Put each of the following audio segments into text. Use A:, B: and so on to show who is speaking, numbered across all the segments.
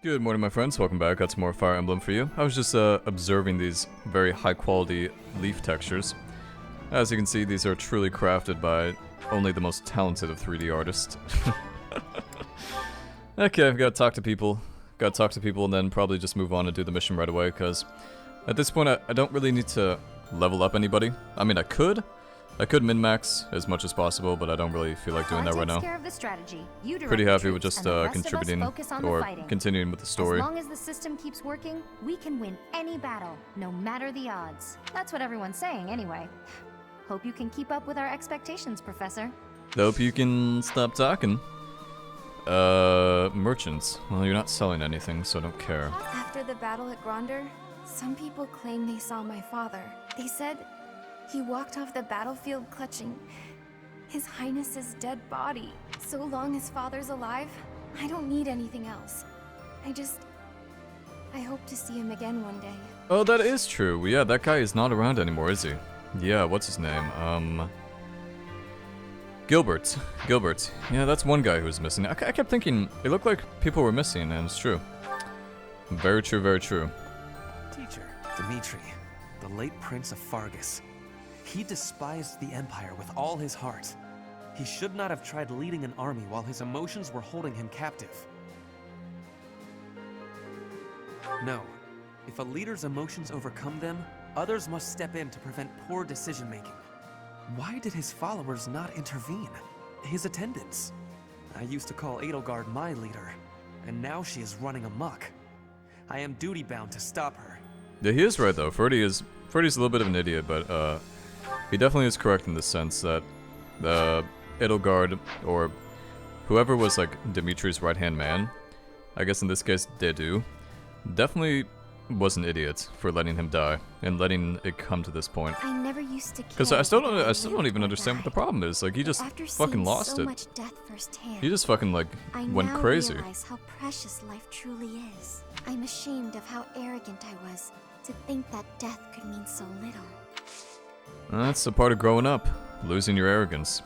A: Good morning, my friends. Welcome back. Got some more Fire Emblem for you. I was just observing these very high-quality leaf textures. As you can see, these are truly crafted by only the most talented of 3D artists. Okay, I've got to talk to people. Got to talk to people and then probably just move on and do the mission right away, because at this point I don't really need to level up anybody. I mean, I could min-max as much as possible, but I don't really feel like doing that right now. Pretty happy with just contributing or continuing with the story.
B: As long as the system keeps working, we can win any battle, no matter the odds. That's what everyone's saying anyway. Hope you can keep up with our expectations, Professor.
A: Hope you can stop talking. Merchants. Well, you're not selling anything, so I don't care.
C: After the battle at Gronder, some people claim they saw my father. They said he walked off the battlefield clutching His Highness's dead body. So long as father's alive, I don't need anything else. I hope to see him again one day.
A: Oh, that is true. Yeah, that guy is not around anymore, is he? Yeah, what's his name? Gilbert. Gilbert. Yeah, that's one guy who was missing. I kept thinking it looked like people were missing, and it's true. Very true, very true.
D: Teacher, Dimitri, the late Prince of Fargus. He despised the Empire with all his heart. He should not have tried leading an army while his emotions were holding him captive. No. If a leader's emotions overcome them, others must step in to prevent poor decision-making. Why did his followers not intervene? His attendants? I used to call Edelgard my leader, and now she is running amok. I am duty-bound to stop her.
A: Yeah, he is right though. Freddy's a little bit of an idiot, but he definitely is correct in the sense that Edelgard, or whoever was like Dimitri's right-hand man, I guess in this case Dedu, definitely was an idiot for letting him die and letting it come to this point.
C: I never used to care.
A: Because I still don't even understand what the problem is. Like, he just fucking lost it.
C: Much death firsthand,
A: He just fucking like went crazy.
C: I now realize how precious life truly is. I'm ashamed of how arrogant I was to think that death could mean so little.
A: That's a part of growing up, losing your arrogance.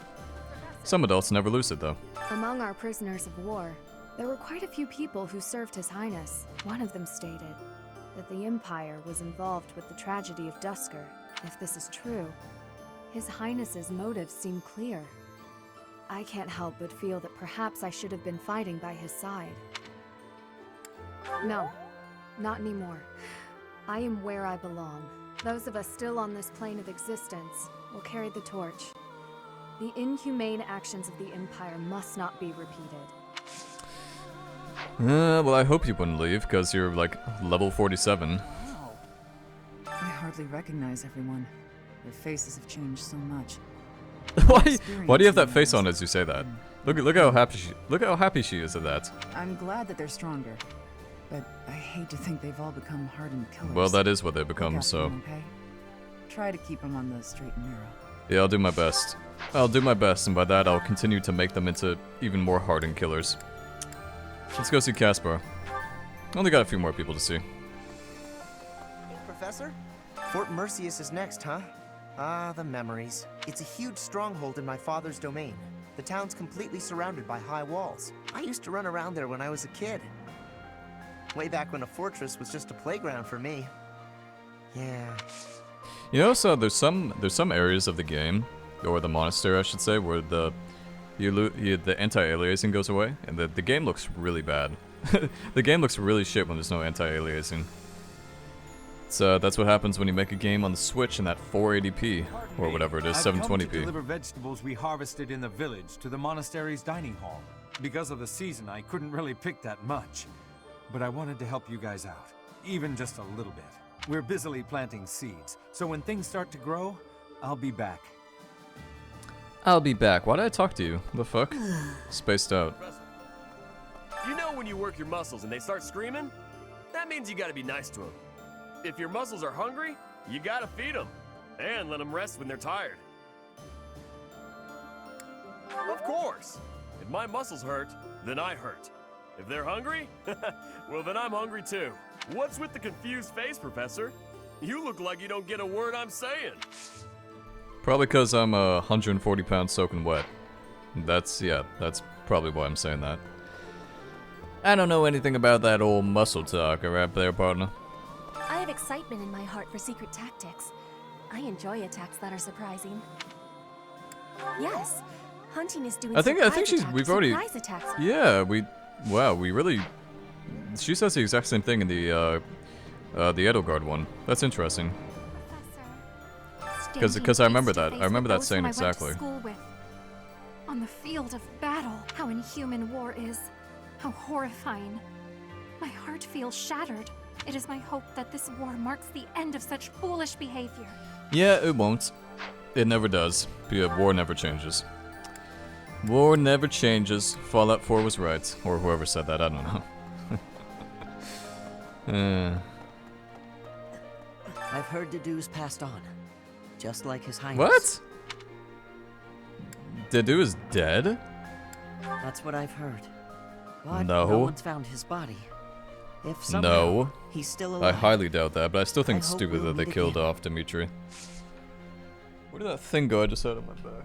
A: Some adults never lose it though.
E: Among our prisoners of war, there were quite a few people who served His Highness. One of them stated that the Empire was involved with the tragedy of Duscur. If this is true, His Highness's motives seem clear. I can't help but feel that perhaps I should have been fighting by his side. No, not anymore. I am where I belong. Those of us still on this plane of existence will carry the torch. The inhumane actions of the Empire must not be repeated.
A: Well, I hope you wouldn't leave, because you're like level 47.
F: Wow. I hardly recognize everyone. Their faces have changed so much.
A: Why do you have that face on as you say that? Look how happy she is at that.
F: I'm glad that they're stronger, but I hate to think they've all become hardened killers.
A: Well, that is what they become, so.
F: Them, okay? Try to keep them on the straight and narrow.
A: Yeah, I'll do my best. I'll do my best, and by that I'll continue to make them into even more hardened killers. Let's go see Caspar. Only got a few more people to see.
G: Hey, Professor? Fort Mercius is next, huh? Ah, the memories. It's a huge stronghold in my father's domain. The town's completely surrounded by high walls. I used to run around there when I was a kid. Way back when a fortress was just a playground for me. Yeah.
A: You know, so there's some areas of the game, or the monastery I should say, where the anti-aliasing goes away, and the game looks really bad. The game looks really shit when there's no anti-aliasing. So that's what happens when you make a game on the Switch in that 480p, or whatever it is, 720p.
H: I've come to deliver vegetables we harvested in the village to the monastery's dining hall. Because of the season, I couldn't really pick that much. But I wanted to help you guys out, even just a little bit. We're busily planting seeds, so when things start to grow, I'll be back.
A: I'll be back. Why did I talk to you? The fuck? Spaced out.
I: You know when you work your muscles and they start screaming? That means you gotta be nice to them. If your muscles are hungry, you gotta feed them. And let them rest when they're tired. Of course! If my muscles hurt, then I hurt. If they're hungry, well then I'm hungry too. What's with the confused face, Professor? You look like you don't get a word I'm saying.
A: Probably because I'm 140 pounds soaking wet. That's probably why I'm saying that. I don't know anything about that old muscle talk, alright there, partner?
J: I have excitement in my heart for secret tactics. I enjoy attacks that are surprising. Yes, hunting is doing
A: I think we've already.
J: surprise attacks.
A: Yeah, we really. She says the exact same thing in the Edelgard one. That's interesting. Because I remember that. I remember that saying exactly.
C: On the field of battle, how inhuman war is. How horrifying. My heart feels shattered. It is my hope that this war marks the end of such foolish behavior.
A: Yeah, it won't. It never does. Yeah, war never changes. War never changes. Fallout 4 was right. Or whoever said that, I don't know.
K: I've heard Dedue's passed on. Just like his highness.
A: What? Dedue is dead?
K: That's what I've heard. But
A: no.
K: No one's found his body. If somehow
A: no.
K: He's still alive.
A: I highly doubt that, but I still think it's
K: I hope
A: stupid
K: we'll
A: that they
K: meet
A: killed
K: again.
A: off Dimitri. Where did that thing go I just had on my back?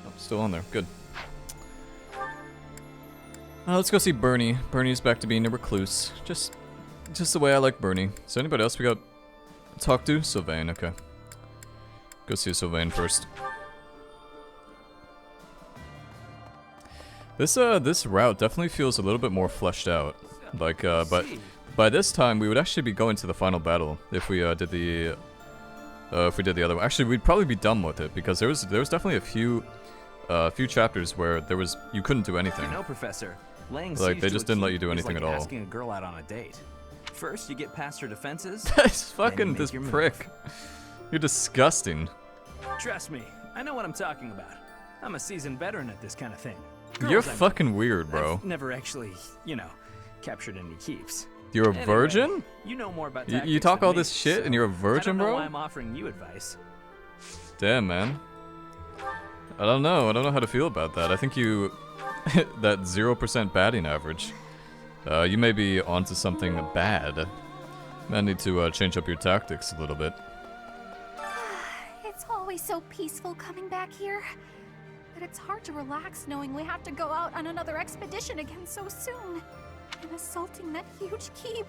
A: Oh, still on there. Good. Let's go see Bernie. Bernie's back to being a recluse. Just the way I like Bernie. Is there anybody else we got to talk to? Sylvain, okay. Go see Sylvain first. This route definitely feels a little bit more fleshed out. Like, but by this time we would actually be going to the final battle if we did the other one. Actually, we'd probably be done with it because there was definitely a few chapters where you couldn't do anything.
L: You know, Professor, laying
A: Like
L: siege
A: they
L: to
A: just
L: a
A: didn't let you
L: keep
A: do
L: is
A: anything
L: like
A: at all.
L: asking a girl out on a date. First, you get past her defenses.
A: That's
L: then you
A: fucking
L: make
A: this
L: your move.
A: prick. You're disgusting.
L: Trust me, I know what I'm talking about. I'm a seasoned veteran at this kind of thing.
A: You're
L: Girls, I mean.
A: fucking weird, bro.
L: I've never actually, captured any keeps.
A: You're a
L: Anyway,
A: virgin?
L: You know more about
A: You
L: tactics
A: talk
L: than
A: all
L: me,
A: this shit
L: so
A: and you're a virgin,
L: I don't know
A: bro?
L: why I'm offering you advice.
A: Damn, man. I don't know. I don't know how to feel about that. I think you... that 0% batting average. You may be onto something bad. Might need to change up your tactics a little bit.
C: It's always so peaceful coming back here. But it's hard to relax knowing we have to go out on another expedition again so soon. And assaulting that huge keep.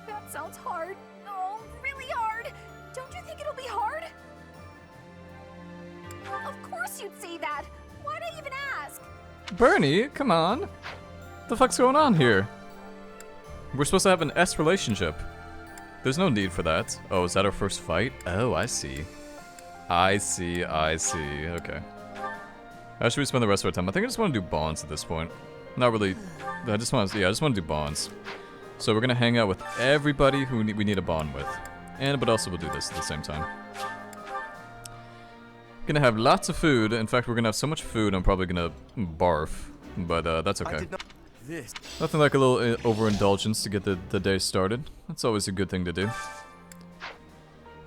C: That sounds hard. Oh, really hard. Don't you think it'll be hard? Of course you'd say that. Why'd I even ask?
A: Bernie, come on. What the fuck's going on here? We're supposed to have an S relationship. There's no need for that. Oh, is that our first fight? Oh, I see. I see. Okay. How should we spend the rest of our time? I think I just want to do bonds at this point. Not really. I just want to do bonds. So we're gonna hang out with everybody who we need a bond with, but also we'll do this at the same time. Gonna have lots of food. In fact, we're gonna have so much food, I'm probably gonna barf. But that's okay. Nothing like a little overindulgence to get the day started. That's always a good thing to do.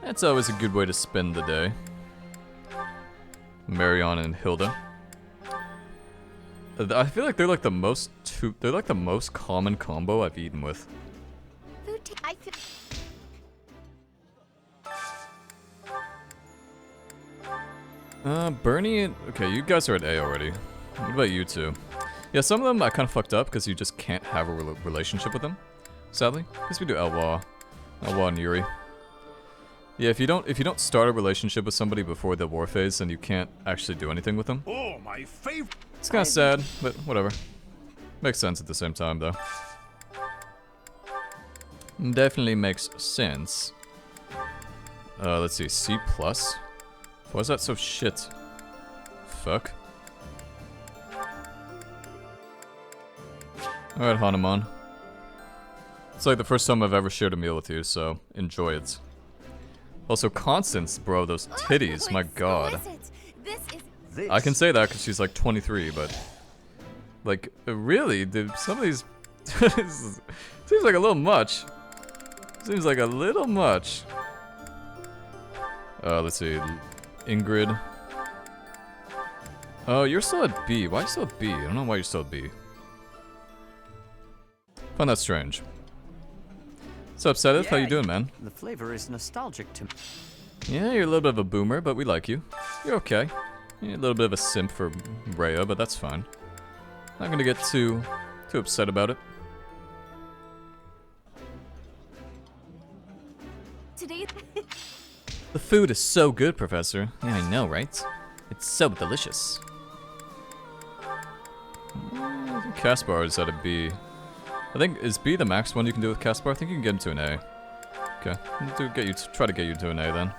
A: That's always a good way to spend the day. Marion and Hilda. I feel like they're like the most common combo I've eaten with.
C: I feel...
A: Bernie, okay, you guys are at A already. What about you two? Yeah, some of them I kind of fucked up because you just can't have a relationship with them, sadly. Because we do Elwa and Yuri. Yeah, if you don't start a relationship with somebody before the war phase, then you can't actually do anything with them.
M: Oh, my favorite.
A: It's kind of sad, but whatever. Makes sense at the same time, though. Definitely makes sense. Let's see, C+. Why is that so shit? Fuck. Alright, Hanuman. It's like the first time I've ever shared a meal with you, so enjoy it. Also, Constance, bro, those titties, my god. I can say that because she's like 23, but... Like, really, dude, some of these... seems like a little much. Seems like a little much. Let's see. Ingrid. Oh, you're still at B. Why are you still at B? I don't know why you're still at B. Find that strange. What's up, Sedith? How you doing, man?
K: The flavor is nostalgic to me.
A: Yeah, you're a little bit of a boomer, but we like you. You're okay. You're a little bit of a simp for Rhea, but that's fine. Not gonna get too upset about it.
J: Today.
A: The food is so good, Professor. Yeah, I know, right? It's so delicious. Caspar is at a B. I think, is B the max one you can do with Caspar? I think you can get him to an A. Okay, try to get you to an A then.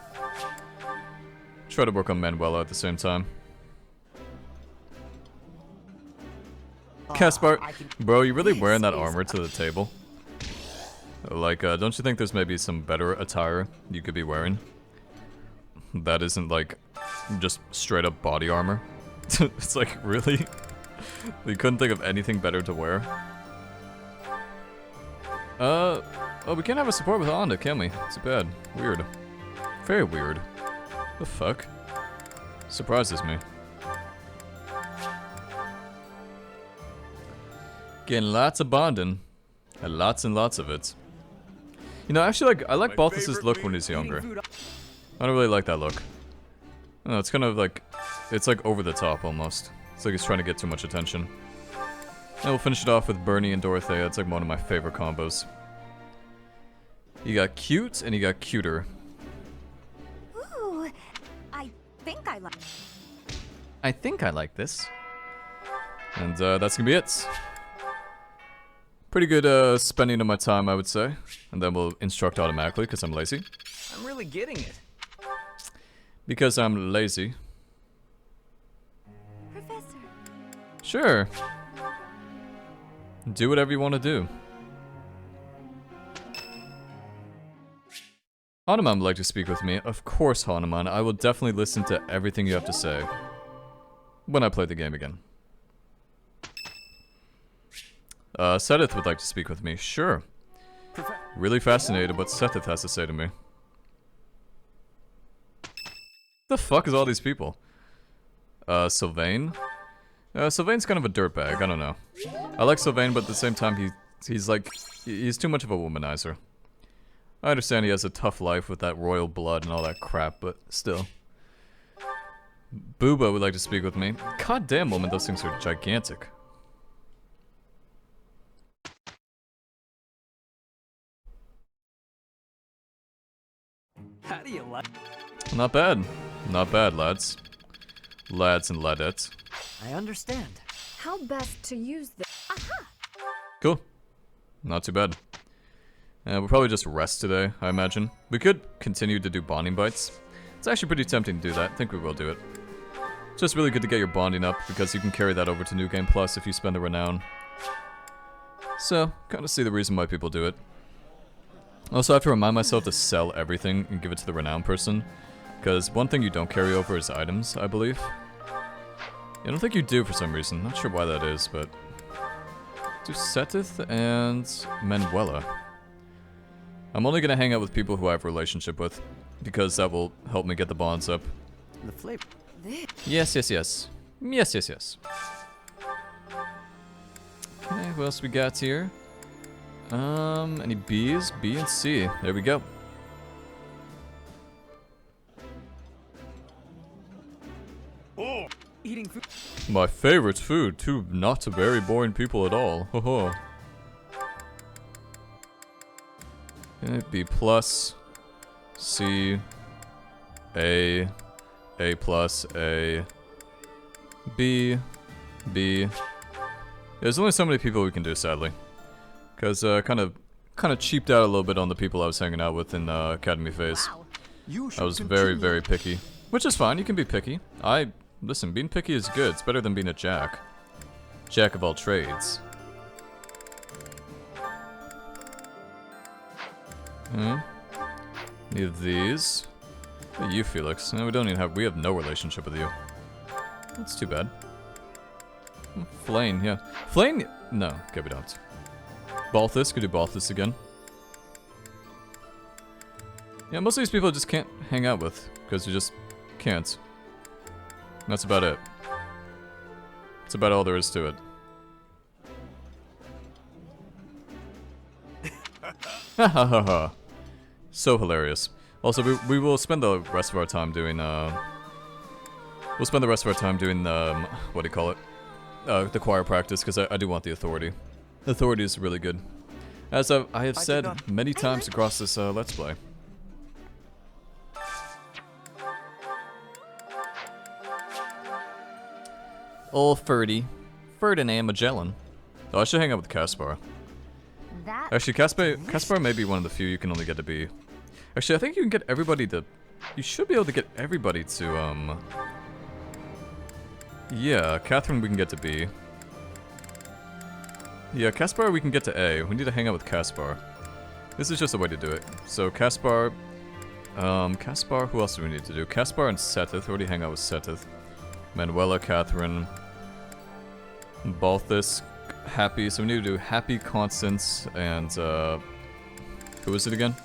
A: Try to work on Manuela at the same time. Caspar, bro, you really wearing that armor to the table? Like, don't you think there's maybe some better attire you could be wearing? That isn't, like, just straight up body armor? It's like, really? You couldn't think of anything better to wear? Oh, we can't have a support with Honda, can we? Too bad. Weird. Very weird. The fuck? Surprises me. Getting lots of bonding. And lots of it. You know, actually, I like Balthus's look when he's younger. I don't really like that look. No, it's kind of like, it's like over the top almost. It's like he's trying to get too much attention. And we'll finish it off with Bernie and Dorothea. It's like one of my favorite combos. You got cute and you got cuter.
B: Ooh, I think I like.
A: I think I like this. And that's gonna be it. Pretty good spending of my time, I would say. And then we'll instruct automatically because I'm lazy.
L: I'm really getting it.
A: Because I'm lazy.
C: Professor.
A: Sure. Do whatever you want to do. Hanuman would like to speak with me. Of course, Hanuman. I will definitely listen to everything you have to say. When I play the game again. Sethith would like to speak with me. Sure. Really fascinated what Sethith has to say to me. The fuck is all these people? Sylvain? Sylvain's kind of a dirtbag, I don't know. I like Sylvain, but at the same time, he's like, he's too much of a womanizer. I understand he has a tough life with that royal blood and all that crap, but still. Booba would like to speak with me. God damn, woman, those things are gigantic.
L: How do you like?
A: Not bad. Not bad, lads. Lads and ladettes.
K: I understand.
E: How best to use this?
B: Aha!
A: Cool. Not too bad. We'll probably just rest today, I imagine. We could continue to do bonding bites. It's actually pretty tempting to do that. I think we will do it. It's just really good to get your bonding up, because you can carry that over to New Game Plus if you spend the renown. So, kind of see the reason why people do it. Also, I have to remind myself to sell everything and give it to the renown person. Because one thing you don't carry over is items, I believe. I don't think you do for some reason. Not sure why that is, but... do Sethith and Manuela. I'm only gonna hang out with people who I have a relationship with. Because that will help me get the bonds up.
K: The flavor.
A: Yes, yes, yes. Yes, yes, yes. Okay, what else we got here? Any B's? B and C. There we go.
L: Oh, eating food.
A: My favorite food. Two not very boring people at all. Ho okay, B plus, C, A plus, A, B, B. There's only so many people we can do, sadly. Because kind of cheaped out a little bit on the people I was hanging out with in Academy phase.
K: Wow.
A: I was very picky. Which is fine, you can be picky. Listen, being picky is good. It's better than being a jack. Jack of all trades. Need of these. What are you, Felix? No, we don't even have, we have no relationship with you. That's too bad. Flane, yeah. Flane, no, okay, we don't. Balthus, could do Balthus again. Yeah, most of these people I just can't hang out with, because you just can't. And that's about it. That's about all there is to it. Ha ha ha ha. So hilarious. Also, we will spend the rest of our time doing, we'll spend the rest of our time doing, what do you call it? the choir practice, because I do want the authority. The authority is really good. As I have said many times across this Let's Play. Old Ferdinand Magellan. Oh, I should hang out with Caspar. Actually, Caspar may be one of the few you can only get to be. Actually, I think you can get everybody to... You should be able to get everybody to, Yeah, Catherine we can get to B. Yeah, Caspar we can get to A. We need to hang out with Caspar. This is just a way to do it. So, Caspar... Caspar, who else do we need to do? Caspar and Seteth. Already hang out with Seteth. Manuela, Catherine... Balthus, Happy. So we need to do Happy, Constance, and, who is it again?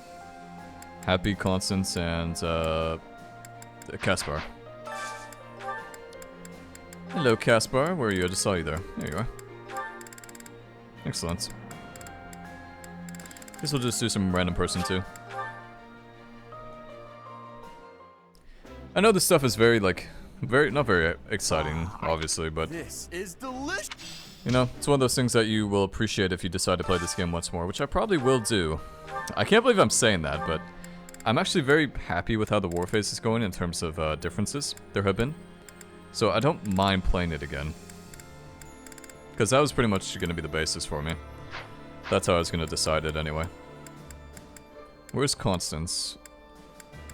A: Happy, Constance, and, Caspar. Hello, Caspar. Where are you? I just saw you there. There you are. Excellent. Guess we'll just do some random person, too. I know this stuff is very, like... not very exciting, obviously, but...
I: This is delicious!
A: You know, it's one of those things that you will appreciate if you decide to play this game once more, which I probably will do. I can't believe I'm saying that, but... I'm actually very happy with how the war phase is going in terms of differences there have been. So I don't mind playing it again. Because that was pretty much going to be the basis for me. That's how I was going to decide it anyway. Where's Constance?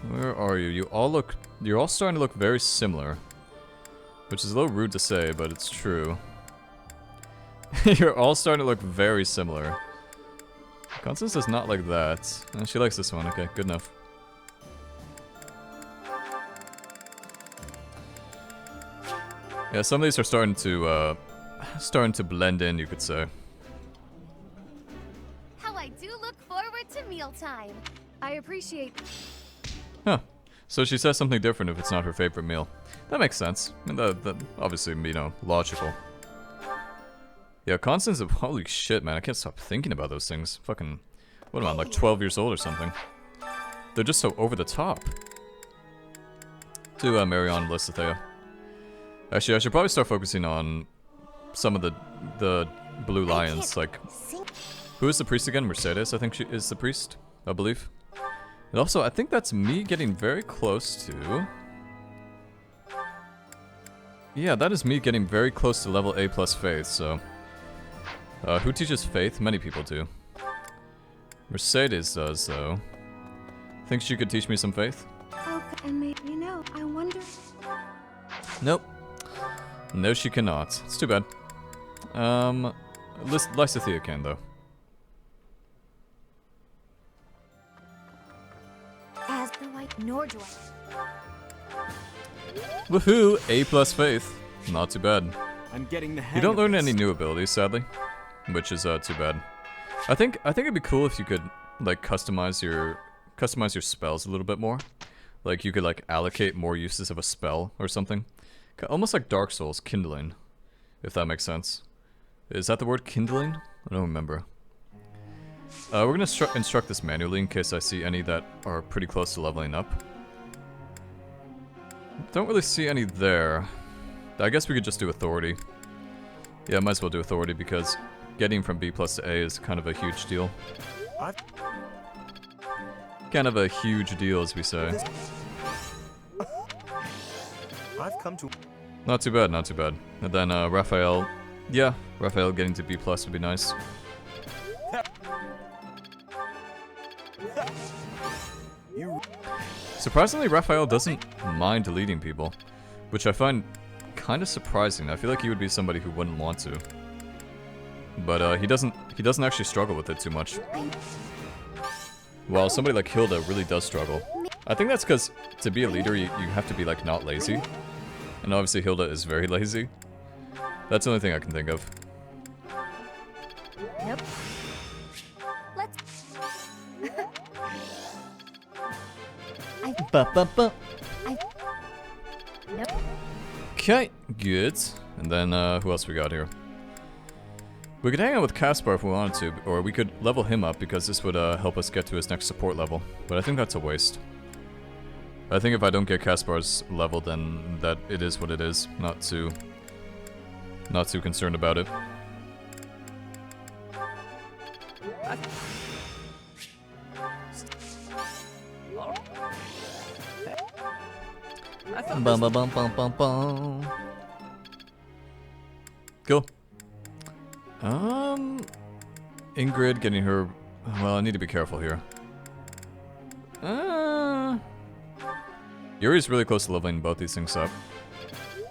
A: Where are you? You're all starting to look very similar. Which is a little rude to say, but it's true. You're all starting to look very similar. Constance does not like that. She likes this one. Okay, good enough. Yeah, some of these are starting to blend in, you could say.
J: How I do look forward to mealtime.
E: I appreciate...
A: Huh. So she says something different if it's not her favorite meal. That makes sense. And that obviously, you know, logical. Yeah, Constance, holy shit, man. I can't stop thinking about those things. Fucking, what am I, like 12 years old or something? They're just so over the top. To Marion and Lysithea. Actually, I should probably start focusing on some of the Blue Lions. Like, who is the priest again? Mercedes, I think she is the priest, I believe. And also, I think that's me getting very close to... Yeah, that is me getting very close to level A plus Faith, so... who teaches Faith? Many people do. Mercedes does, though. Think she could teach me some Faith?
C: Okay, and maybe, you know, I wonder...
A: Nope. No, she cannot. It's too bad. Lysithea can, though.
J: As the white nor do I.
A: Woohoo! A plus Faith. Not too bad.
L: I'm getting the hang
A: You don't
L: of
A: learn
L: this.
A: any new abilities, sadly. Which is, too bad. I think it'd be cool if you could, like, customize your spells a little bit more. Like, you could, like, allocate more uses of a spell or something. Almost like Dark Souls, kindling. If that makes sense. Is that the word, kindling? I don't remember. We're gonna instruct this manually in case I see any that are pretty close to leveling up. Don't really see any there. I guess we could just do Authority. Yeah, might as well do Authority because getting from B plus to A is kind of a huge deal. Kind of a huge deal, as we say.
G: I've come to...
A: Not too bad, not too bad. And then, Raphael... Yeah, Raphael getting to B plus would be nice. Surprisingly, Raphael doesn't mind deleting people. Which I find kind of surprising. I feel like he would be somebody who wouldn't want to. But, he doesn't actually struggle with it too much. While somebody like Hilda really does struggle. I think that's because to be a leader, you have to be, like, not lazy. And obviously Hilda is very lazy. That's the only thing I can think of.
J: Nope. Let's... Nope.
A: Okay, good. And then, who else we got here? We could hang out with Caspar if we wanted to, or we could level him up because this would help us get to his next support level. But I think that's a waste. I think if I don't get Caspar's level, then that it is what it is. Not too Not too concerned about it. Bum, bum, bum, bum, bum, bum. Cool. Ingrid getting her. Well, I need to be careful here. Yuri's really close to leveling both these things up.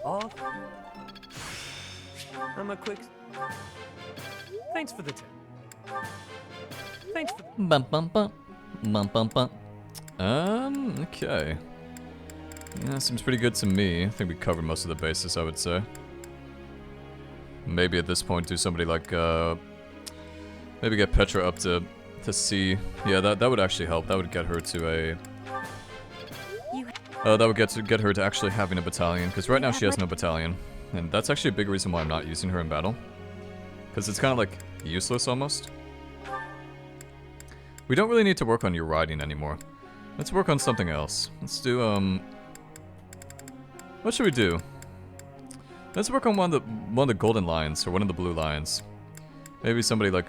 D: Off. I'm a quick. Thanks for the tip. Thanks for.
A: Bum bum bum. Bum bum bum. Okay. Yeah, seems pretty good to me. I think we covered most of the bases, I would say. Maybe at this point do somebody like, maybe get Petra up to C. Yeah, that would actually help. That would get her to a... that would get her to actually having a battalion, because right now she has no battalion. And that's actually a big reason why I'm not using her in battle. Because it's kind of like useless almost. We don't really need to work on your riding anymore. Let's work on something else. Let's do, what should we do? Let's work on one of the golden lions, or one of the blue lions. Maybe somebody like...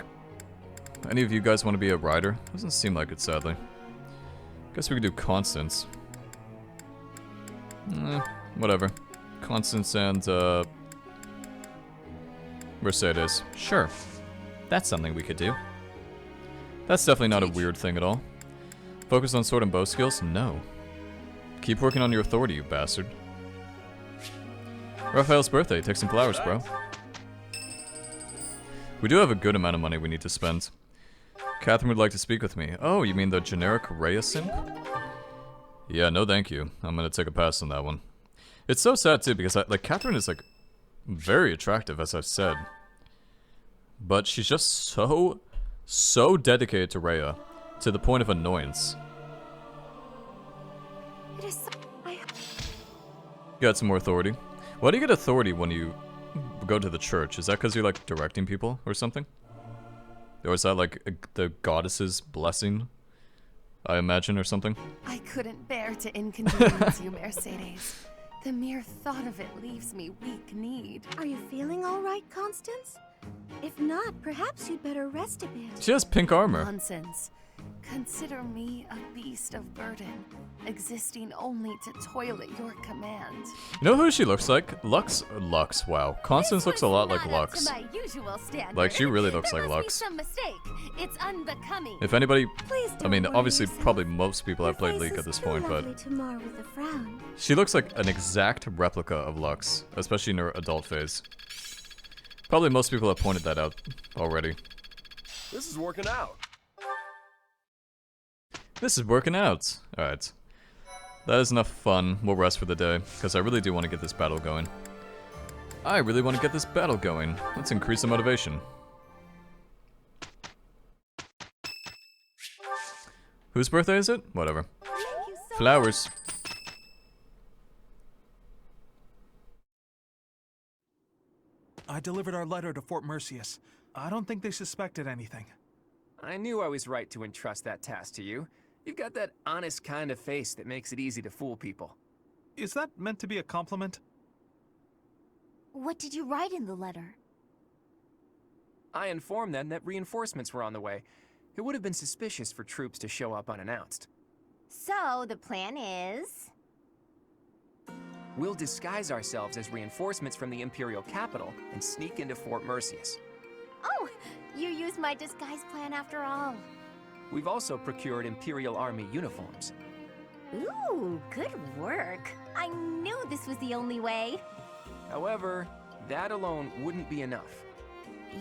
A: Any of you guys want to be a rider? Doesn't seem like it, sadly. Guess we could do Constance. Whatever. Constance and, Mercedes. Sure. That's something we could do. That's definitely not a weird thing at all. Focus on sword and bow skills? No. Keep working on your authority, you bastard. Raphael's birthday. Take some flowers, bro. We do have a good amount of money we need to spend. Catherine would like to speak with me. Oh, you mean the generic Rayasin? Yeah, no thank you. I'm gonna take a pass on that one. It's so sad too, because like Catherine is like very attractive, as I've said. But she's just so dedicated to Raya, to the point of annoyance.
C: It is so
A: Got some more authority. Why do you get authority when you go to the church? Is that because you're like directing people or something? Or is that like the goddess's blessing? I imagine, or something?
C: I couldn't bear to inconvenience you, Mercedes. The mere thought of it leaves me weak-kneed.
B: Are you feeling all right, Constance? If not, perhaps you'd better rest a bit.
A: She has pink armor.
C: Nonsense. Consider me a beast of burden, existing only to toil at your command.
A: You know who she looks like? Lux, wow. Constance looks a lot like Lux. Like, she really looks like Lux.
C: Some mistake. It's unbecoming.
A: If anybody...
B: Please don't
A: I mean,
B: worry
A: obviously,
B: yourself.
A: probably most people have played
B: Your
A: League
B: face
A: at this
B: is
A: point,
B: too
A: but...
B: lovely to mar with a frown.
A: She looks like an exact replica of Lux, especially in her adult phase. Probably most people have pointed that out already.
I: This is working out.
A: This is working out. Alright. That is enough fun. We'll rest for the day, because I really do want to get this battle going. I really want to get this battle going. Let's increase the motivation. Whose birthday is it? Whatever. Flowers.
M: I delivered our letter to Fort Mercius. I don't think they suspected anything.
D: I knew I was right to entrust that task to you. You've got that honest kind of face that makes it easy to fool people.
M: Is that meant to be a compliment?
B: What did you write in the letter?
D: I informed them that reinforcements were on the way. It would have been suspicious for troops to show up unannounced.
B: So, the plan is...
D: We'll disguise ourselves as reinforcements from the Imperial Capital and sneak into Fort Mercius.
B: Oh, you used my disguise plan after all.
D: We've also procured Imperial Army uniforms.
B: Ooh, good work. I knew this was the only way.
D: However, that alone wouldn't be enough.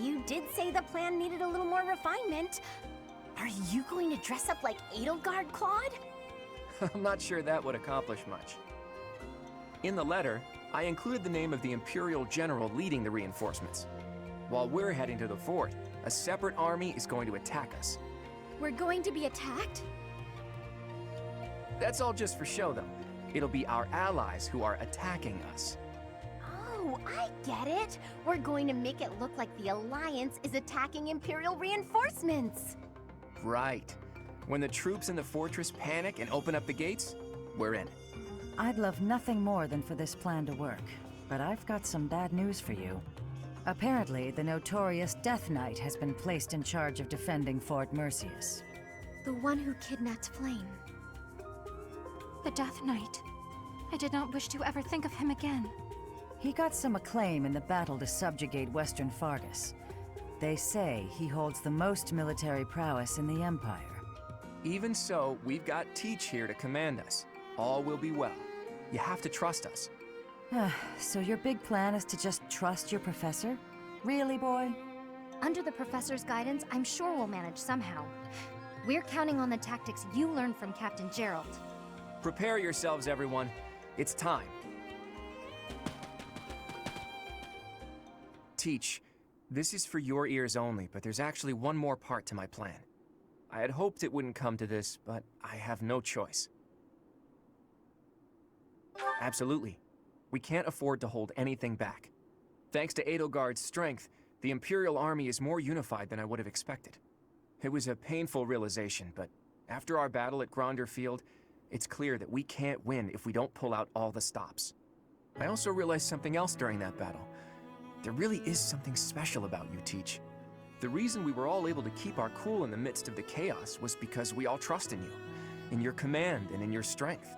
B: You did say the plan needed a little more refinement. Are you going to dress up like Edelgard, Claude?
D: I'm not sure that would accomplish much. In the letter, I included the name of the Imperial General leading the reinforcements. While we're heading to the fort, a separate army is going to attack us.
B: We're going to be attacked?
D: That's all just for show, though. It'll be our allies who are attacking us.
B: Oh, I get it. We're going to make it look like the Alliance is attacking Imperial reinforcements.
D: Right. When the troops in the fortress panic and open up the gates, we're in.
F: I'd love nothing more than for this plan to work, but I've got some bad news for you. Apparently, the notorious Death Knight has been placed in charge of defending Fort Merceus.
C: The one who kidnapped Flame.
B: The Death Knight. I did not wish to ever think of him again.
F: He got some acclaim in the battle to subjugate Western Fargus. They say he holds the most military prowess in the Empire.
N: Even so, we've got Teach here to command us. All will be well. You have to trust us.
F: So your big plan is to just trust your professor? Really, boy?
B: Under the professor's guidance, I'm sure we'll manage somehow. We're counting on the tactics you learned from Captain Gerald.
N: Prepare yourselves, everyone. It's time. Teach, this is for your ears only, but there's actually one more part to my plan. I had hoped it wouldn't come to this, but I have no choice. Absolutely. We can't afford to hold anything back. Thanks to Edelgard's strength, the Imperial army is more unified than I would have expected. It was a painful realization, but after our battle at Gronder Field, it's clear that we can't win if we don't pull out all the stops. I also realized something else during that battle. There really is something special about you, Teach. The reason we were all able to keep our cool in the midst of the chaos was because we all trust in you, in your command and in your strength.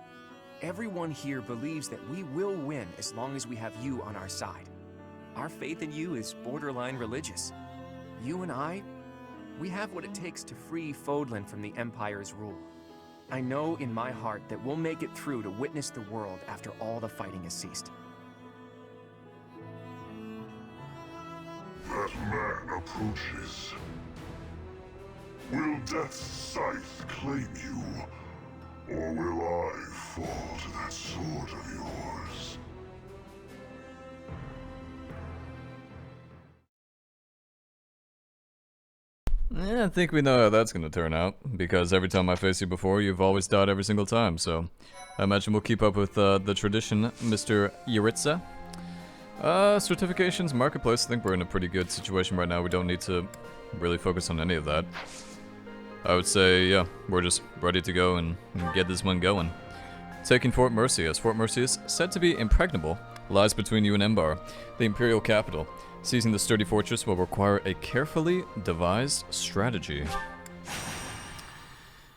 N: Everyone here believes that we will win as long as we have you on our side. Our faith in you is borderline religious. You and I, we have what it takes to free Fódlan from the Empire's rule. I know in my heart that we'll make it through to witness the world after all the fighting has ceased.
O: That man approaches. Will Death's scythe claim you? Or will I fall to that sword of yours?
A: Yeah, I think we know how that's gonna turn out, because every time I face you before, you've always died every single time, so I imagine we'll keep up with the tradition, Mr. Yuritsa. Certifications, Marketplace, I think we're in a pretty good situation right now. We don't need to really focus on any of that. I would say, yeah, we're just ready to go and get this one going. Taking Fort Merceus. Fort Merceus, said to be impregnable, lies between you and Embar, the Imperial Capital. Seizing the sturdy fortress will require a carefully devised strategy.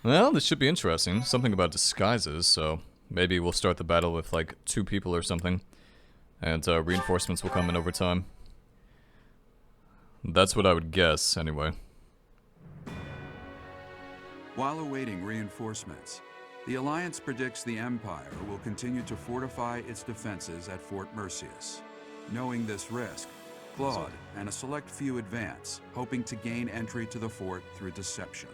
A: Well, this should be interesting. Something about disguises, so maybe we'll start the battle with like 2 people or something. And reinforcements will come in over time. That's what I would guess, anyway.
P: While awaiting reinforcements, the Alliance predicts the Empire will continue to fortify its defenses at Fort Merceus. Knowing this risk, Claude and a select few advance, hoping to gain entry to the fort through deception.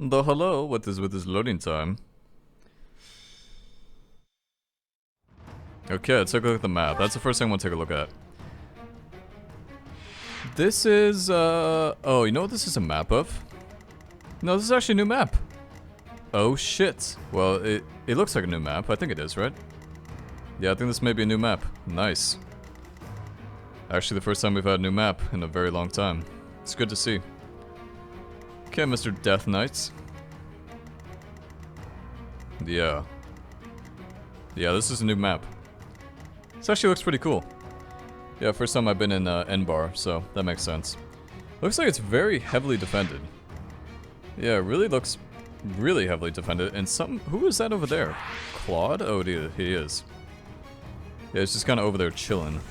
A: The hello, what is with this loading time? Okay, let's take a look at the map. That's the first thing I want to take a look at. This is, oh, you know what this is a map of? No, this is actually a new map. Oh shit. Well, it looks like a new map. I think it is, right? Yeah, I think this may be a new map. Nice. Actually, the first time we've had a new map in a very long time. It's good to see. Okay, Mr. Death Knight. Yeah. Yeah, this is a new map. This actually looks pretty cool. Yeah, first time I've been in N-Bar, so that makes sense. Looks like it's very heavily defended. Yeah, it really looks really heavily defended. And who is that over there? Claude? Oh, he is. Yeah, it's just kind of over there chilling.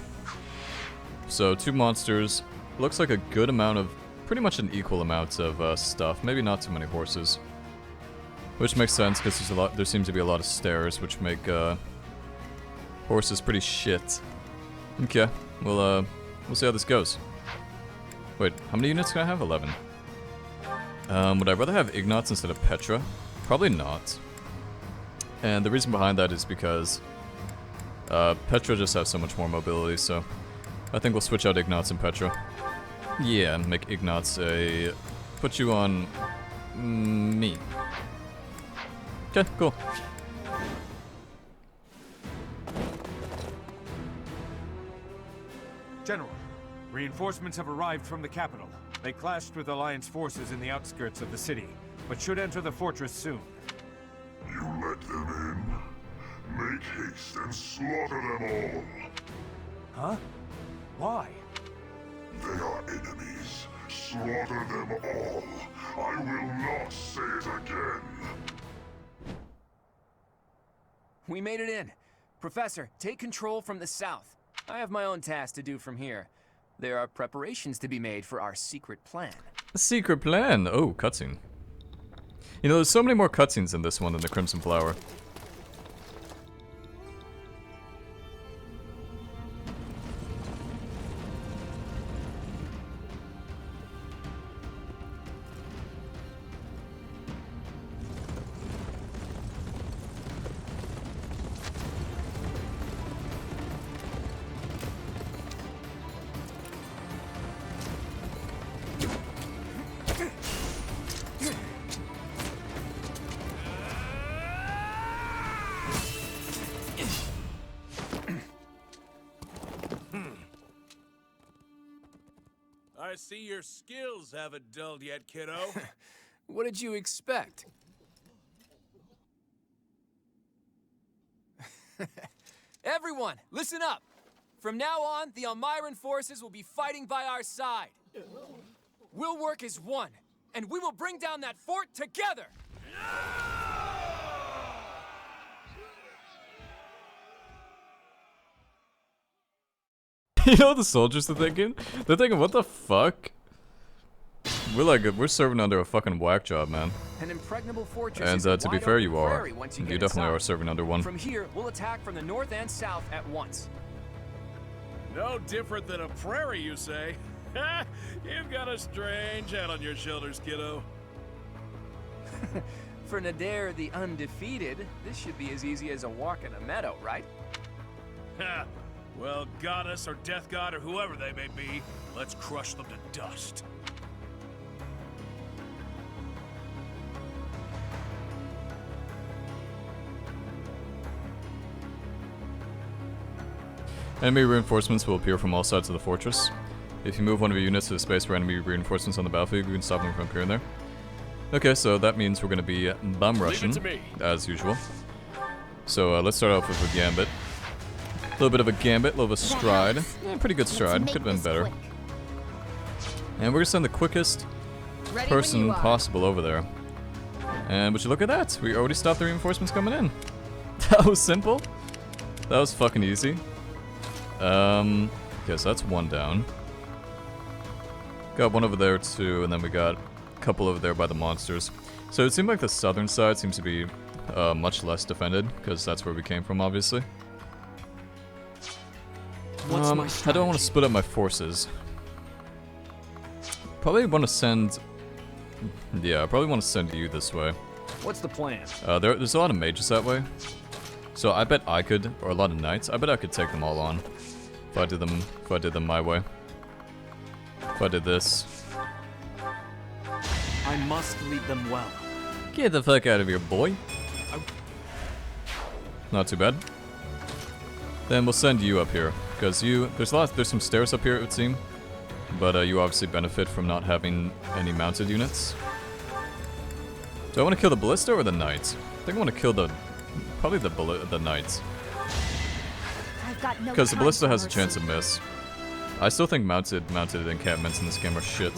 A: So, 2 monsters. Looks like a good amount of, pretty much an equal amount of stuff. Maybe not too many horses. Which makes sense, because there seems to be a lot of stairs, which make horses pretty shit. Okay, we'll see how this goes. Wait, how many units can I have? 11. Would I rather have Ignots instead of Petra? Probably not. And the reason behind that is because Petra just has so much more mobility, so I think we'll switch out Ignots and Petra. Yeah, make Ignatz a... Put you on... me. Okay, cool.
H: General, reinforcements have arrived from the capital. They clashed with Alliance forces in the outskirts of the city, but should enter the fortress soon.
O: You let them in? Make haste and slaughter them all.
H: Huh? Why?
O: They are enemies. Slaughter them all. I will not say it again.
N: We made it in. Professor, take control from the south. I have my own tasks to do from here. There are preparations to be made for our secret plan.
A: A secret plan? Oh, cutscene. You know, there's so many more cutscenes in this one than the Crimson Flower.
Q: I see your skills haven't dulled yet, kiddo.
N: What did you expect? Everyone, listen up! From now on, the Almiran forces will be fighting by our side. We'll work as one, and we will bring down that fort together!
A: You know what the soldiers are thinking? They're thinking, what the fuck? We're serving under a fucking whack job, man.
N: An impregnable fortress
A: And
N: is a
A: to be
N: wide
A: fair,
N: open
A: you are.
N: prairie once you
A: You
N: get
A: definitely
N: inside.
A: are serving under one.
N: From here, we'll attack from the north and south at once.
Q: No different than a prairie, you say? You've got a strange head on your shoulders, kiddo.
N: For Nadir the Undefeated, this should be as easy as a walk in a meadow, right?
Q: Ha! Well, goddess or death god or whoever they may be, let's crush them to dust.
A: Enemy reinforcements will appear from all sides of the fortress. If you move one of your units to the space where enemy reinforcements on the battlefield, you can stop them from appearing there. Okay, so that means we're going to be bum rushing, as usual. So let's start off with a gambit. A little bit of a gambit, a little bit of a stride. Yeah, pretty good stride, could have been better. And we're going to send the quickest person possible over there. And would you look at that, we already stopped the reinforcements coming in. That was simple. That was fucking easy. Okay, so that's one down. Got one over there too, and then we got a couple over there by the monsters. So it seemed like the southern side seems to be much less defended, because that's where we came from, obviously. I don't want to split up my forces. Probably want to send... Yeah, I probably want to send you this way.
L: What's the plan?
A: There's a lot of mages that way. So I bet I could, or a lot of knights, I bet I could take them all on. If I did them my way. If I did this.
L: I must lead them well.
A: Get the fuck out of here, boy. Not too bad. Then we'll send you up here, because there's some stairs up here, it would seem. But you obviously benefit from not having any mounted units. Do I want to kill the ballista or the knights? I think I want to kill probably the knights. Because the ballista has a chance to miss. I still think mounted encampments in this game are shit.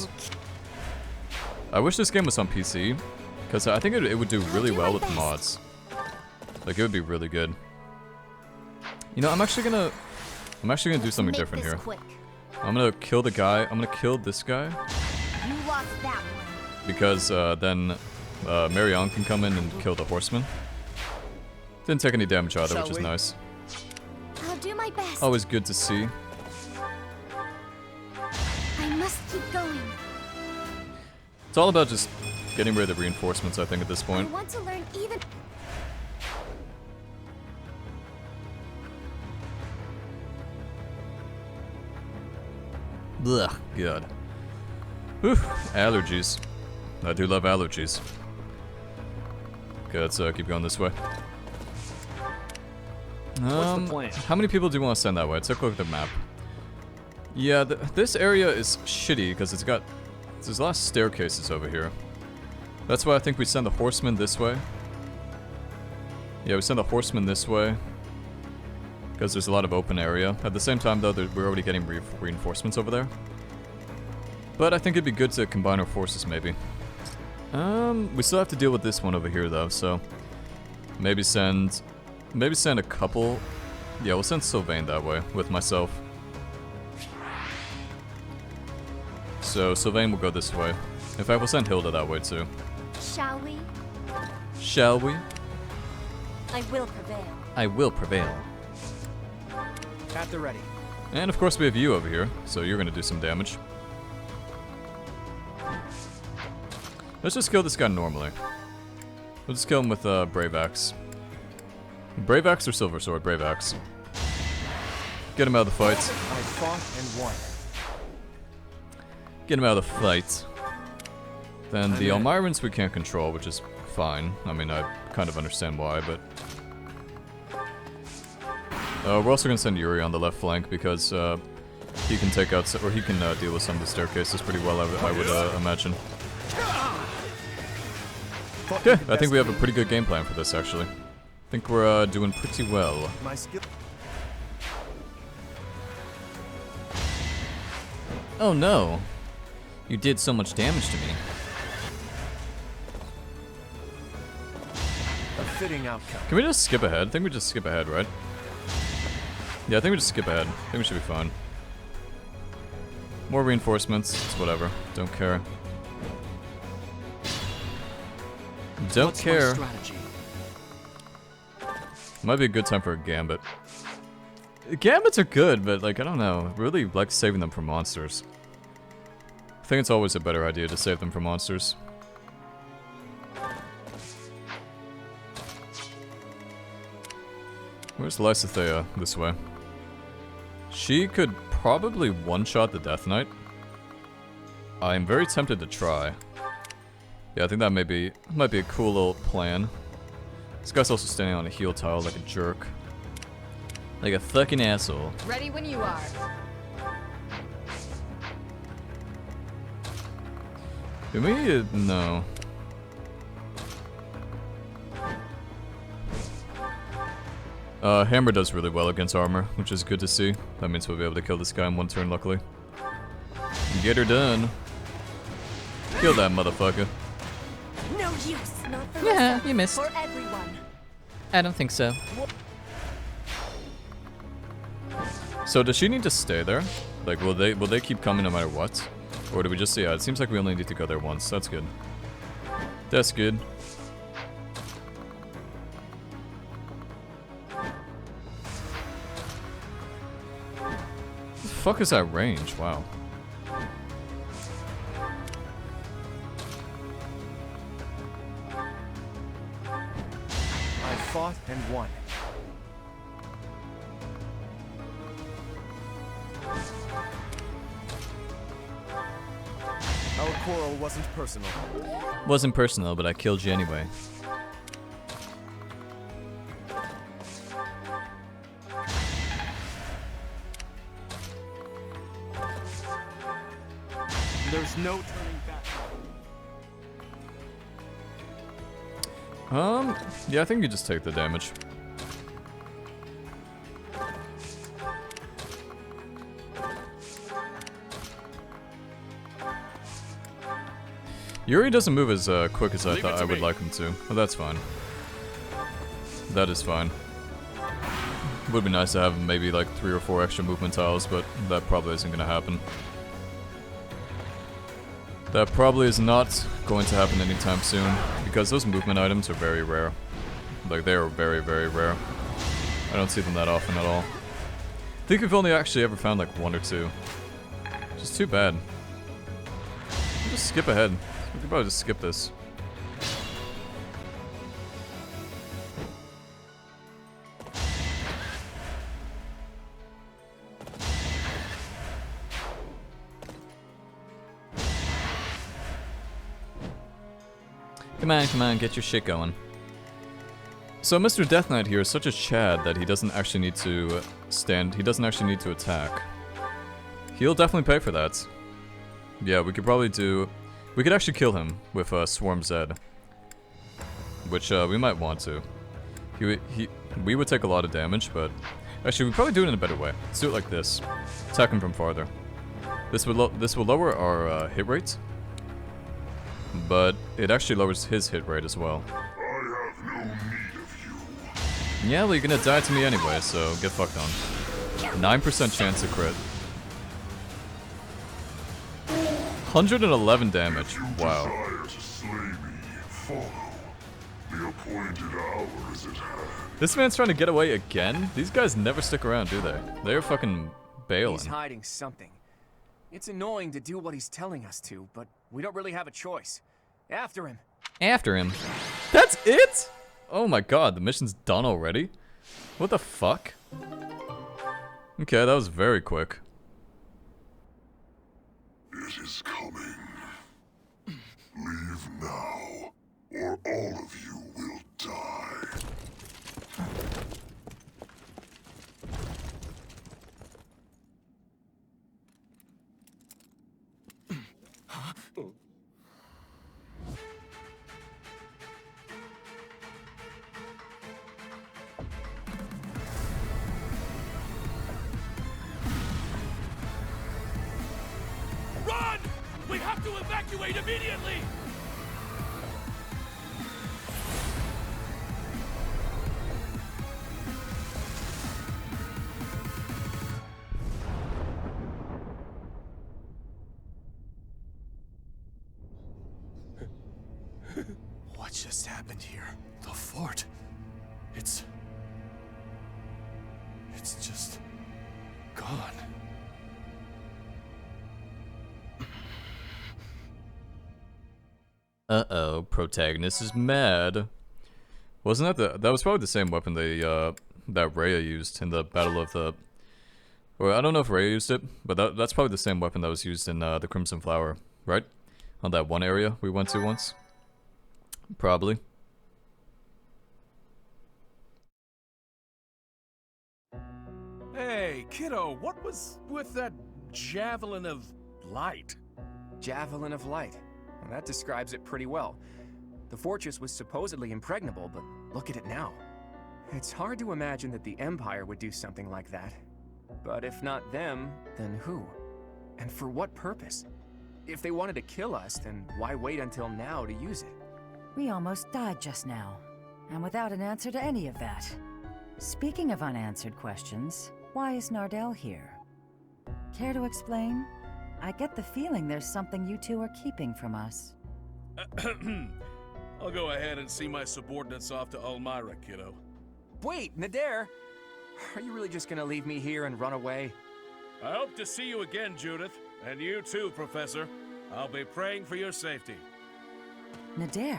A: I wish this game was on PC, because I think it would do really well with mods. Like, it would be really good. You know, I'm actually gonna do something different here. I'm gonna kill the guy. I'm gonna kill this guy.
B: You lost that one.
A: Because then Marion can come in and kill the horseman. Didn't take any damage either, which is nice.
B: I'll do my best.
A: Always good to see.
B: I must keep going.
A: It's all about just getting rid of the reinforcements, I think, at this point.
B: I want to learn even...
A: Ugh, God. Whew, allergies. I do love allergies. Okay, let's keep going this way.
L: What's the plan?
A: How many people do you want to send that way? Let's take a look at the map. Yeah, this area is shitty because there's a lot of staircases over here. That's why I think we send the horsemen this way. Yeah, we send the horsemen this way because there's a lot of open area. At the same time, though, we're already getting reinforcements over there. But I think it'd be good to combine our forces, maybe. We still have to deal with this one over here, though, so maybe send a couple. Yeah, we'll send Sylvain that way with myself. So Sylvain will go this way. In fact, we'll send Hilda that way too.
J: Shall we?
A: Shall we?
J: I will prevail.
A: I will prevail.
N: At the ready.
A: And of course we have you over here, so you're gonna do some damage. Let's just kill this guy normally. We'll just kill him with Brave Axe. Brave Axe or Silver Sword? Brave Axe. Get him out of the fight.
G: I fought and won.
A: Get him out of the fight. Then the Elmyrans we can't control, which is fine. I mean, I kind of understand why, but... we're also gonna send Yuri on the left flank because he can take out, or he can deal with some of the staircases pretty well, I would imagine. Okay, I think we have a pretty good game plan for this, actually. I think we're doing pretty well.
G: My skill.
A: Oh no! You did so much damage to me.
G: A fitting outcome.
A: Can we just skip ahead? I think we just skip ahead, right? Yeah, I think we just skip ahead. I think we should be fine. More reinforcements, it's whatever. Don't care. Don't care. Might be a good time for a gambit. Gambits are good, but like, I don't know. I really like saving them for monsters. I think it's always a better idea to save them for monsters. Where's Lysithea? This way. She could probably one-shot the Death Knight. I'm very tempted to try. Yeah, I think that might be a cool little plan. This guy's also standing on a heal tile like a jerk. Like a fucking asshole.
E: Ready when you are.
A: Can we? No. Hammer does really well against armor, which is good to see. That means we'll be able to kill this guy in one turn, luckily. Get her done. Kill that motherfucker.
J: No use. Not for
A: Yeah,
J: myself,
A: you missed.
J: For everyone.
A: I don't think so. So does she need to stay there? Like, will they keep coming no matter what? Or do we just see? Yeah, it seems like we only need to go there once. That's good. That's good. The fuck is that range? Wow.
G: I fought and won. Our quarrel wasn't personal.
A: Wasn't personal, but I killed you anyway.
N: There's no turning back.
A: Yeah, I think you just take the damage. Yuri doesn't move as quick as I thought I would like him to, but that's fine. That is fine. Would be nice to have maybe like 3 or 4 extra movement tiles, but that probably isn't gonna happen. That probably is not going to happen anytime soon, because those movement items are very rare. Like, they are very, very rare. I don't see them that often at all. I think we've only actually ever found like 1 or 2. Which is too bad. We'll just skip ahead. We could probably just skip this. Come on, get your shit going. So Mr. Death Knight here is such a Chad that he doesn't actually need to he doesn't actually need to attack. He'll definitely pay for that. Yeah, we could actually kill him with Swarm Zed. Which we might want to. We would take a lot of damage, but actually we'd probably do it in a better way. Let's do it like this. Attack him from farther. This will lower our hit rate, but it actually lowers his hit rate as well. Yeah, well, you're gonna die to me anyway, so get fucked on. 9% chance to crit. 111 damage. Wow. This man's trying to get away again? These guys never stick around, do they? They're fucking bailing.
N: He's hiding something. It's annoying to do what he's telling us to, but we don't really have a choice. After him.
A: After him? That's it? Oh my god, the mission's done already? What the fuck? Okay, that was very quick.
O: It is coming. Leave now, or all of you will die.
Q: Run! We have to evacuate immediately!
R: What just happened here? The fort. It's just gone.
A: Uh-oh, protagonist is mad. Wasn't that that was probably the same weapon that Rhea used in the Battle of the... Or I don't know if Rhea used it, but that's probably the same weapon that was used in the Crimson Flower, right? On that one area we went to once. Probably.
Q: Hey, kiddo, what was with that Javelin of Light?
N: Javelin of Light. Well, that describes it pretty well. The fortress was supposedly impregnable, but look at it now. It's hard to imagine that the Empire would do something like that. But if not them, then who? And for what purpose? If they wanted to kill us, then why wait until now to use it?
F: We almost died just now, and without an answer to any of that. Speaking of unanswered questions, why is Nardell here? Care to explain? I get the feeling there's something you two are keeping from us.
Q: I'll go ahead and see my subordinates off to Elmira, kiddo.
N: Wait, Nader! Are you really just gonna leave me here and run away?
Q: I hope to see you again, Judith. And you too, Professor. I'll be praying for your safety.
F: Nader?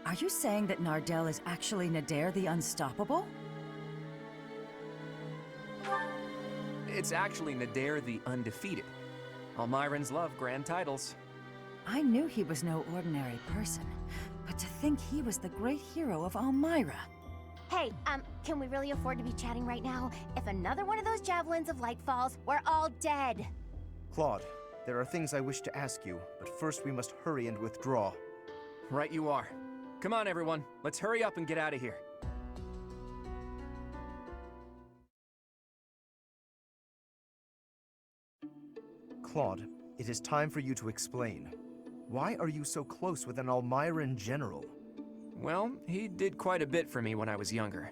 F: Are you saying that Nardell is actually Nader the Unstoppable?
N: It's actually Nader the Undefeated. Almirans love grand titles.
F: I knew he was no ordinary person, but to think he was the great hero of Almira.
B: Hey, can we really afford to be chatting right now? If another one of those javelins of light falls, we're all dead.
G: Claude, there are things I wish to ask you, but first we must hurry and withdraw.
N: Right you are. Come on, everyone. Let's hurry up and get out of here.
G: Claude, it is time for you to explain. Why are you so close with an Almiran general?
N: Well, he did quite a bit for me when I was younger.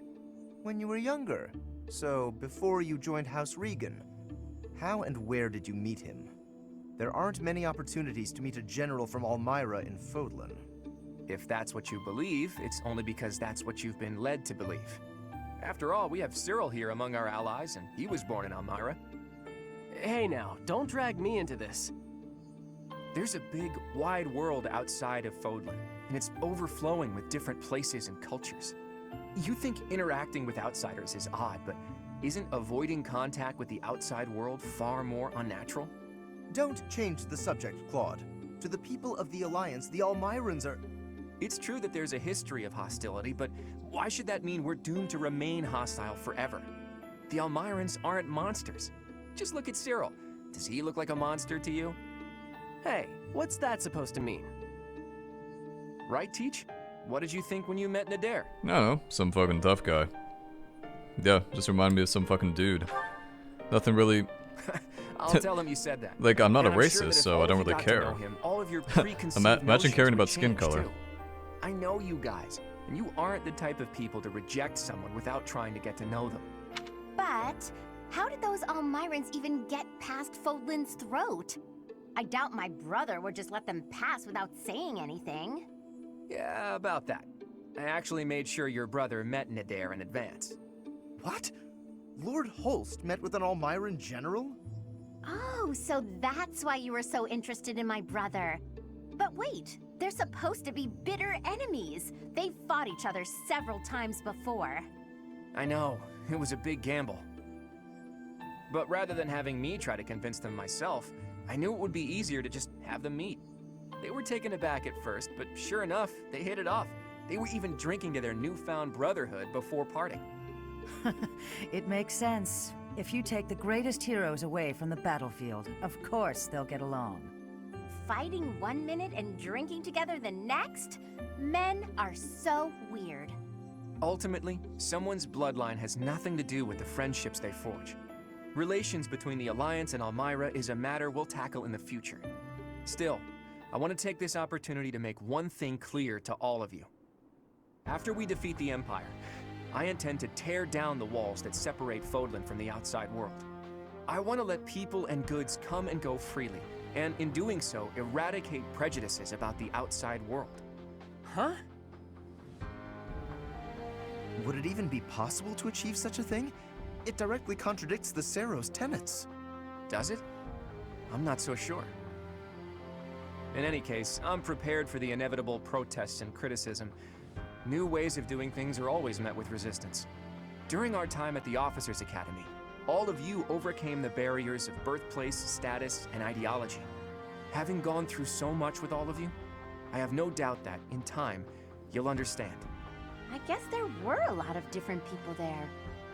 G: When you were younger? So, before you joined House Regan? How and where did you meet him? There aren't many opportunities to meet a general from Almira in Fódlan.
N: If that's what you believe, it's only because that's what you've been led to believe. After all, we have Cyril here among our allies, and he was born in Almira.
S: Hey now, don't drag me into this.
N: There's a big, wide world outside of Fódlan, and it's overflowing with different places and cultures. You think interacting with outsiders is odd, but isn't avoiding contact with the outside world far more unnatural?
G: Don't change the subject, Claude. To the people of the Alliance, the Almirans are...
N: It's true that there's a history of hostility, but why should that mean we're doomed to remain hostile forever? The Almirans aren't monsters. Just look at Cyril. Does he look like a monster to you?
S: Hey, what's that supposed to mean?
N: Right, Teach? What did you think when you met Nader?
A: I don't know, some fucking tough guy. Yeah, just reminded me of some fucking dude. Nothing really...
N: I'll tell him you said that.
A: Like, I'm not a
N: And I'm
A: racist,
N: sure that if
A: so
N: all
A: I
N: of
A: don't
N: you
A: really
N: got to
A: care.
N: know him, all of your preconceived
A: Imagine
N: notions
A: caring
N: would
A: about skin
N: change,
A: color.
N: too. I know you guys, and you aren't the type of people to reject someone without trying to get to know them.
B: But how did those Almirans even get past Fódlan's throat? I doubt my brother would just let them pass without saying anything.
N: Yeah, about that. I actually made sure your brother met Nader in advance.
G: What? Lord Holst met with an Almiran general?
B: Oh, so that's why you were so interested in my brother. But wait, they're supposed to be bitter enemies. They've fought each other several times before.
N: I know, it was a big gamble. But rather than having me try to convince them myself, I knew it would be easier to just have them meet. They were taken aback at first, but sure enough, they hit it off. They were even drinking to their newfound brotherhood before parting.
F: It makes sense. If you take the greatest heroes away from the battlefield, of course they'll get along.
B: Fighting one minute and drinking together the next? Men are so weird.
N: Ultimately, someone's bloodline has nothing to do with the friendships they forge. Relations between the Alliance and Almyra is a matter we'll tackle in the future. Still, I want to take this opportunity to make one thing clear to all of you. After we defeat the Empire, I intend to tear down the walls that separate Fódlan from the outside world. I want to let people and goods come and go freely, and in doing so, eradicate prejudices about the outside world.
S: Huh?
G: Would it even be possible to achieve such a thing? It directly contradicts the Seros' tenets.
N: Does it? I'm not so sure. In any case, I'm prepared for the inevitable protests and criticism. New ways of doing things are always met with resistance. During our time at the Officers' Academy, all of you overcame the barriers of birthplace, status, and ideology. Having gone through so much with all of you, I have no doubt that, in time, you'll understand.
B: I guess there were a lot of different people there.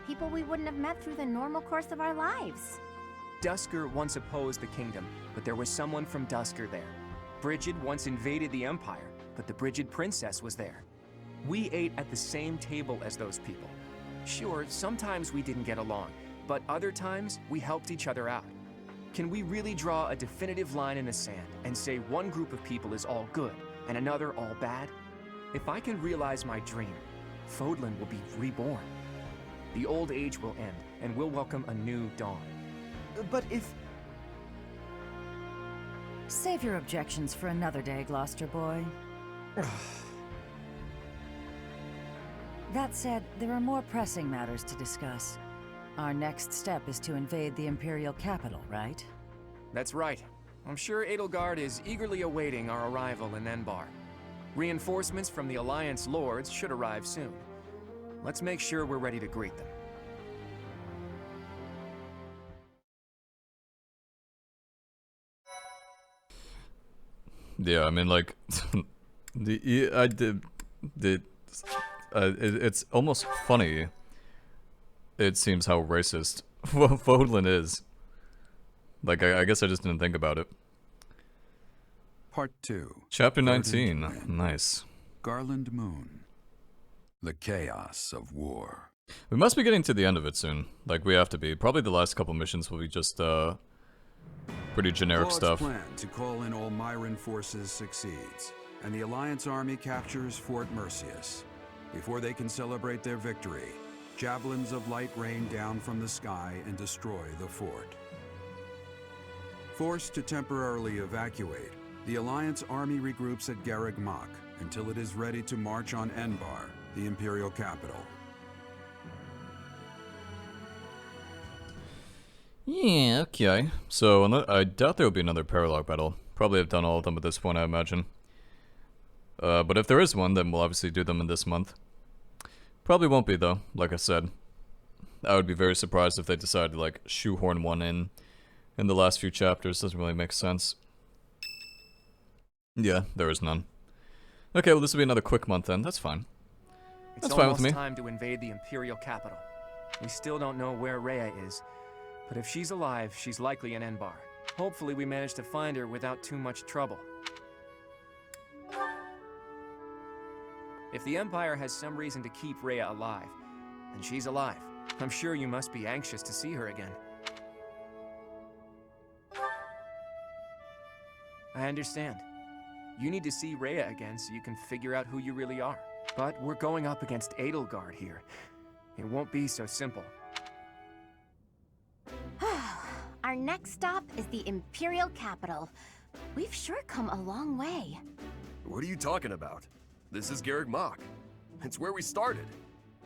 B: People we wouldn't have met through the normal course of our lives.
N: Duscur once opposed the kingdom, but there was someone from Duscur there. Brigid once invaded the Empire, but the Brigid princess was there. We ate at the same table as those people. Sure, sometimes we didn't get along, but other times we helped each other out. Can we really draw a definitive line in the sand and say one group of people is all good and another all bad? If I can realize my dream, Fódlan will be reborn. The old age will end, and we'll welcome a new dawn.
G: But if...
F: Save your objections for another day, Gloucester boy. That said, there are more pressing matters to discuss. Our next step is to invade the Imperial Capital, right?
N: That's right. I'm sure Edelgard is eagerly awaiting our arrival in Enbar. Reinforcements from the Alliance Lords should arrive soon. Let's make sure we're ready to greet them.
A: Yeah, I mean, like, it's almost funny. It seems how racist Fódlan is. Like, I guess I just didn't think about it.
P: Part 2.
A: Chapter 19. Nice.
P: Garland Moon. The chaos of war.
A: We must be getting to the end of it soon. Like, we have to be. Probably the last couple missions will be just, pretty generic
P: Claude's
A: stuff.
P: plan to call in Almiran forces succeeds, and the Alliance army captures Fort Mercius. Before they can celebrate their victory, javelins of light rain down from the sky and destroy the fort. Forced to temporarily evacuate, the Alliance army regroups at Garreg Mach until it is ready to march on Enbar, the Imperial Capital.
A: Yeah, okay. So, I doubt there will be another paralog battle. Probably have done all of them at this point, I imagine. But if there is one, then we'll obviously do them in this month. Probably won't be, though, like I said. I would be very surprised if they decided to, like, shoehorn one in the last few chapters. Doesn't really make sense. Yeah, there is none. Okay, well this will be another quick month then. That's fine.
N: It's
A: That's fine with
N: almost
A: me.
N: time to invade the Imperial Capital. We still don't know where Rhea is, but if she's alive, she's likely in Enbar. Hopefully we manage to find her without too much trouble. If the Empire has some reason to keep Rhea alive, then she's alive. I'm sure you must be anxious to see her again. I understand. You need to see Rhea again so you can figure out who you really are. But we're going up against Edelgard here. It won't be so simple.
B: Our next stop is the Imperial Capital. We've sure come a long way.
I: What are you talking about? This is Garreg Mach. It's where we started.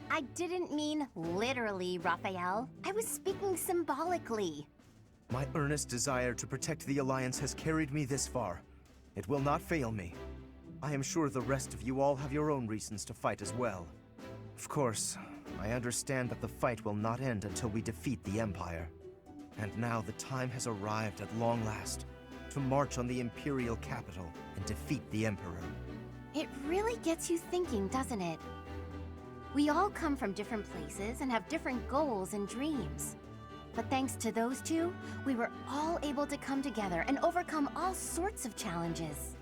B: I didn't mean literally, Raphael. I was speaking symbolically.
G: My earnest desire to protect the Alliance has carried me this far. It will not fail me. I am sure the rest of you all have your own reasons to fight as well. Of course, I understand that the fight will not end until we defeat the Empire. And now the time has arrived at long last to march on the Imperial Capital and defeat the Emperor.
B: It really gets you thinking, doesn't it? We all come from different places and have different goals and dreams. But thanks to those two, we were all able to come together and overcome all sorts of challenges.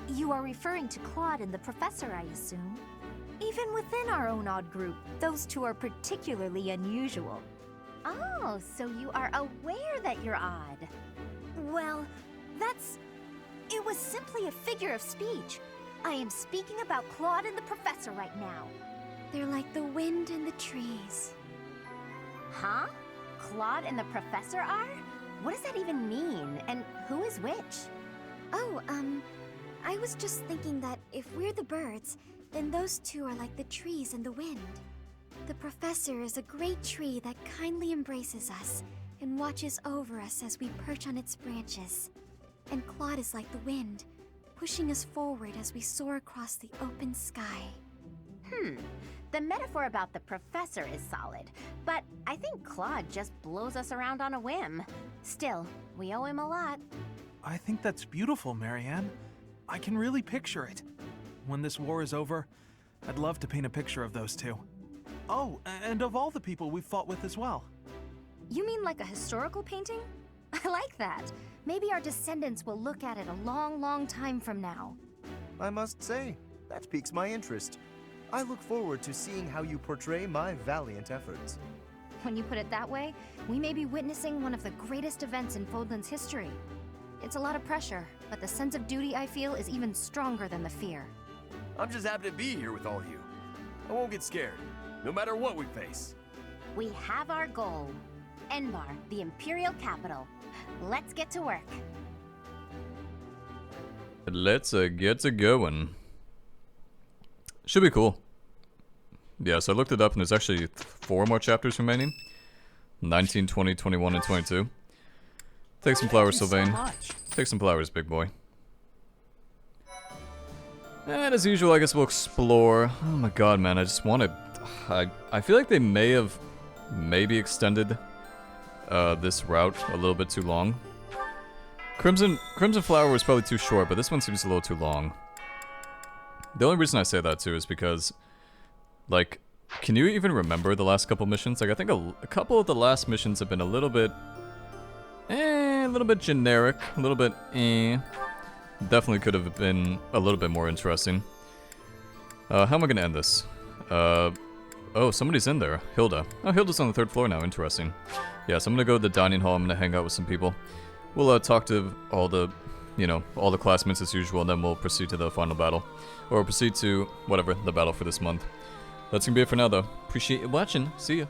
T: You are referring to Claude and the Professor, I assume? Even within our own odd group, those two are particularly unusual.
B: Oh, so you are aware that you're odd.
T: Well, it was simply a figure of speech. I am speaking about Claude and the Professor right now.
C: They're like the wind and the trees.
B: Huh? Claude and the Professor are? What does that even mean? And who is which?
C: Oh, I was just thinking that if we're the birds, then those two are like the trees and the wind. The Professor is a great tree that kindly embraces us and watches over us as we perch on its branches. And Claude is like the wind, pushing us forward as we soar across the open sky.
B: The metaphor about the Professor is solid, but I think Claude just blows us around on a whim. Still, we owe him a lot.
M: I think that's beautiful, Marianne. I can really picture it. When this war is over, I'd love to paint a picture of those two. Oh, and of all the people we've fought with as well.
T: You mean like a historical painting? I like that. Maybe our descendants will look at it a long, long time from now.
G: I must say, that piques my interest. I look forward to seeing how you portray my valiant efforts.
T: When you put it that way, we may be witnessing one of the greatest events in Fódlan's history. It's a lot of pressure, but the sense of duty I feel is even stronger than the fear.
I: I'm just happy to be here with all you. I won't get scared, no matter what we face.
B: We have our goal. Enbar, the Imperial Capital. Let's get to work.
A: Let's get to going. Should be cool. Yeah, so I looked it up and there's actually 4 more chapters remaining. 19, 20, 21, and 22. Take some flowers, Sylvain. Take some flowers, big boy. And as usual, I guess we'll explore. Oh my god, man, I just want to... I feel like they may have maybe extended this route a little bit too long. Crimson Flower was probably too short, but this one seems a little too long. The only reason I say that too is because, like, can you even remember the last couple missions? Like, I think a couple of the last missions have been a little bit generic, a little bit Definitely could have been a little bit more interesting. How am I gonna end this? Oh, somebody's in there. Hilda. Oh, Hilda's on the 3rd floor now. Interesting. Yeah, so I'm gonna go to the dining hall. I'm gonna hang out with some people. We'll talk to all the, all the classmates as usual, and then we'll proceed to the final battle. Or proceed to, whatever, the battle for this month. That's gonna be it for now, though. Appreciate you watching. See ya.